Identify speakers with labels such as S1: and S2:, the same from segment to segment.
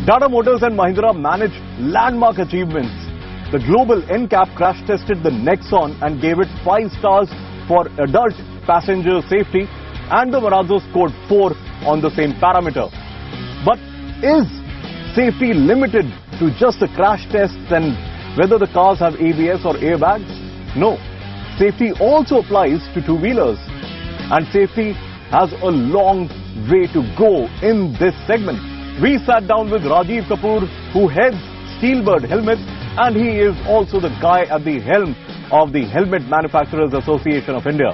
S1: Tata Motors and Mahindra managed landmark achievements. The global NCAP crash tested the Nexon and gave it 5 stars for adult passenger safety, and the Marazzo scored 4 on the same parameter. But is safety limited to just the crash tests and whether the cars have ABS or airbags? No. Safety also applies to two-wheelers, and safety has a long way to go in this segment. We sat down with Rajiv Kapoor, who heads Steelbird Helmets, and he is also the guy at the helm of the Helmet Manufacturers Association of India.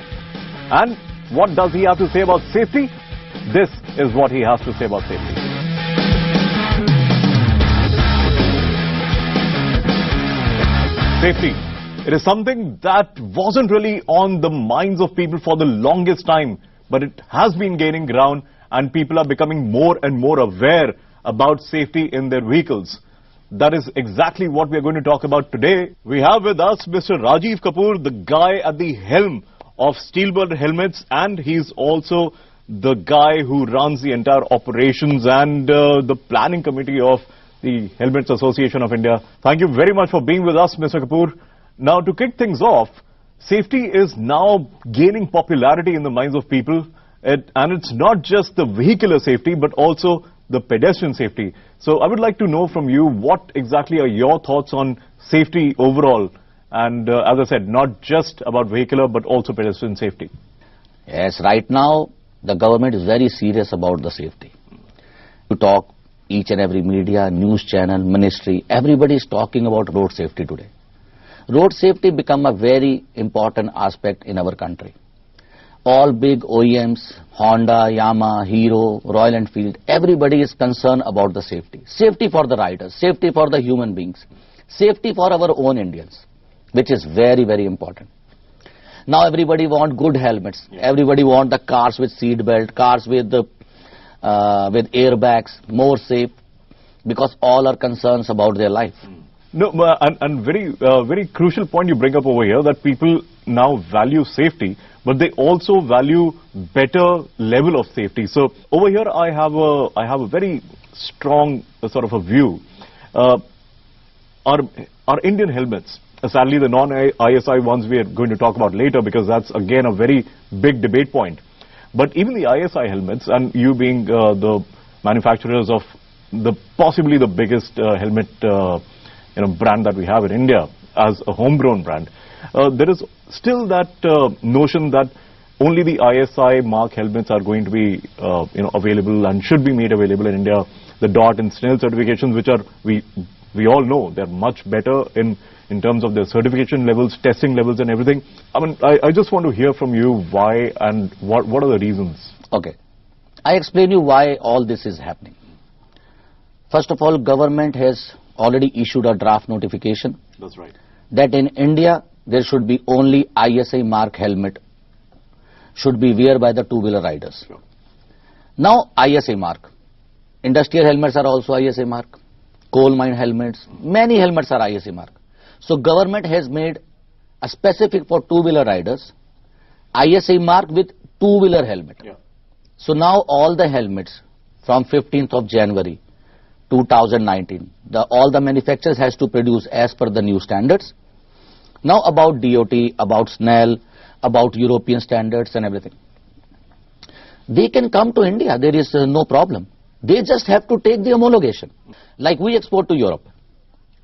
S1: And what does he have to say about safety? This is what he has to say about safety. Safety. It is something that wasn't really on the minds of people for the longest time, but it has been gaining ground and people are becoming more and more aware about safety in their vehicles. That is exactly what we are going to talk about today. We have with us Mr. Rajiv Kapoor, the guy at the helm of Steelbird Helmets, and he's also the guy who runs the entire operations and the planning committee of the Helmets Association of India. Thank you very much for being with us, Mr. Kapoor. Now, to kick things off, safety is now gaining popularity in the minds of people. And it's not just the vehicular safety, but also the pedestrian safety. So I would like to know from you, what exactly are your thoughts on safety overall? And as I said, not just about vehicular, but also pedestrian safety.
S2: Yes, right now, the government is very serious about the safety. You talk, each and every media, news channel, ministry, everybody is talking about road safety today. Road safety become a very important aspect in our country. All big OEMs, Honda, Yamaha, Hero, Royal Enfield, everybody is concerned about the safety. Safety for the riders, safety for the human beings, safety for our own Indians, which is very, very important. Now everybody want good helmets. Everybody want the cars with seat belt, cars with airbags, more safe, because all are concerns about their life.
S1: No, and very crucial point you bring up over here, that people now value safety, but they also value better level of safety. So over here I have a very strong sort of a view. Our Indian helmets, sadly the non-ISI ones we are going to talk about later, because that's again a very big debate point. But even the ISI helmets, and you being the manufacturers of possibly the biggest helmet brand that we have in India as a homegrown brand, there is still that notion that only the ISI mark helmets are going to be available and should be made available in India. The DOT and SNEL certifications, which are we all know they're much better in terms of their certification levels, testing levels and everything. I mean, I just want to hear from you why and what are the reasons.
S2: Okay, I explain you why all this is happening. First of all, government has already issued a draft notification.
S1: That's right.
S2: That in India there should be only ISI mark helmet should be worn by the two-wheeler riders.
S1: Sure.
S2: Now ISI mark, industrial helmets are also ISI mark, coal mine helmets, many helmets are ISI mark. So government has made a specific for two-wheeler riders ISI mark with two-wheeler helmet.
S1: Yeah.
S2: So now all the helmets from 15th of January 2019, all the manufacturers has to produce as per the new standards. Now about DOT, about SNEL, about European standards and everything. They can come to India, there is no problem. They just have to take the homologation. Like we export to Europe.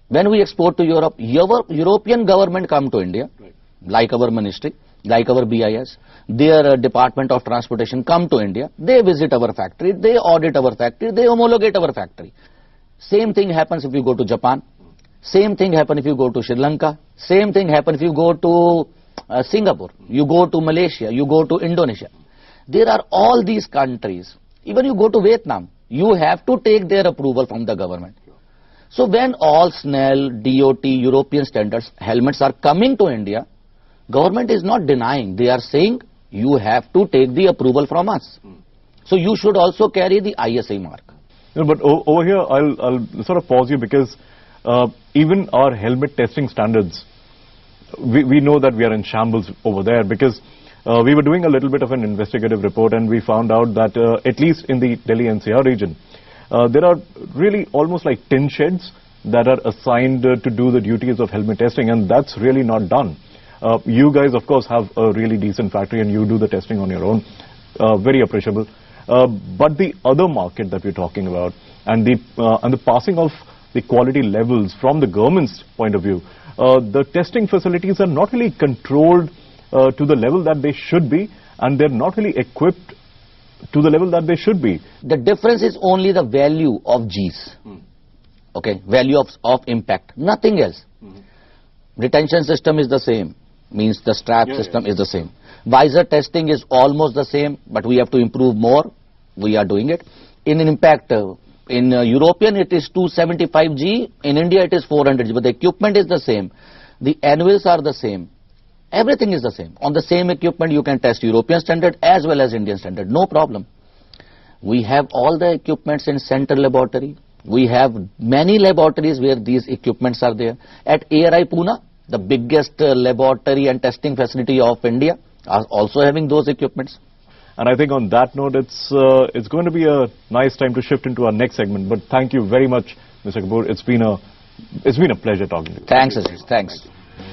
S2: When we export to Europe, European government come to India, right, like our ministry, like our BIS, their Department of Transportation come to India, they visit our factory, they audit our factory, they homologate our factory. Same thing happens if you go to Japan, same thing happens if you go to Sri Lanka, same thing happens if you go to Singapore, you go to Malaysia, you go to Indonesia. There are all these countries, even you go to Vietnam, you have to take their approval from the government. So when all SNEL, DOT, European standards helmets are coming to India, government is not denying, they are saying you have to take the approval from us. So you should also carry the ISI mark.
S1: No, but over here I'll sort of pause you, because even our helmet testing standards, we know that we are in shambles over there, because we were doing a little bit of an investigative report and we found out that at least in the Delhi NCR region, there are really almost like tin sheds that are assigned to do the duties of helmet testing, and that's really not done. You guys, of course, have a really decent factory and you do the testing on your own. Very appreciable. But the other market that we're talking about and the passing of the quality levels from the government's point of view, the testing facilities are not really controlled to the level that they should be, and they're not really equipped to the level that they should be.
S2: The difference is only the value of Gs. Okay, value of impact, nothing else. Retention system is the same, means the strap system is the same. Visor testing is almost the same, but we have to improve more. We are doing it. In impact, in European it is 275G, in India it is 400G, but the equipment is the same. The anvils are the same. Everything is the same. On the same equipment you can test European standard as well as Indian standard, no problem. We have all the equipments in central laboratory. We have many laboratories where these equipments are there. At ARI Pune, the biggest laboratory and testing facility of India, are also having those equipments.
S1: And I think on that note, it's going to be a nice time to shift into our next segment. But thank you very much, Mr. Kapoor. It's been a pleasure talking to you.
S2: Thanks, Ashish. Thanks.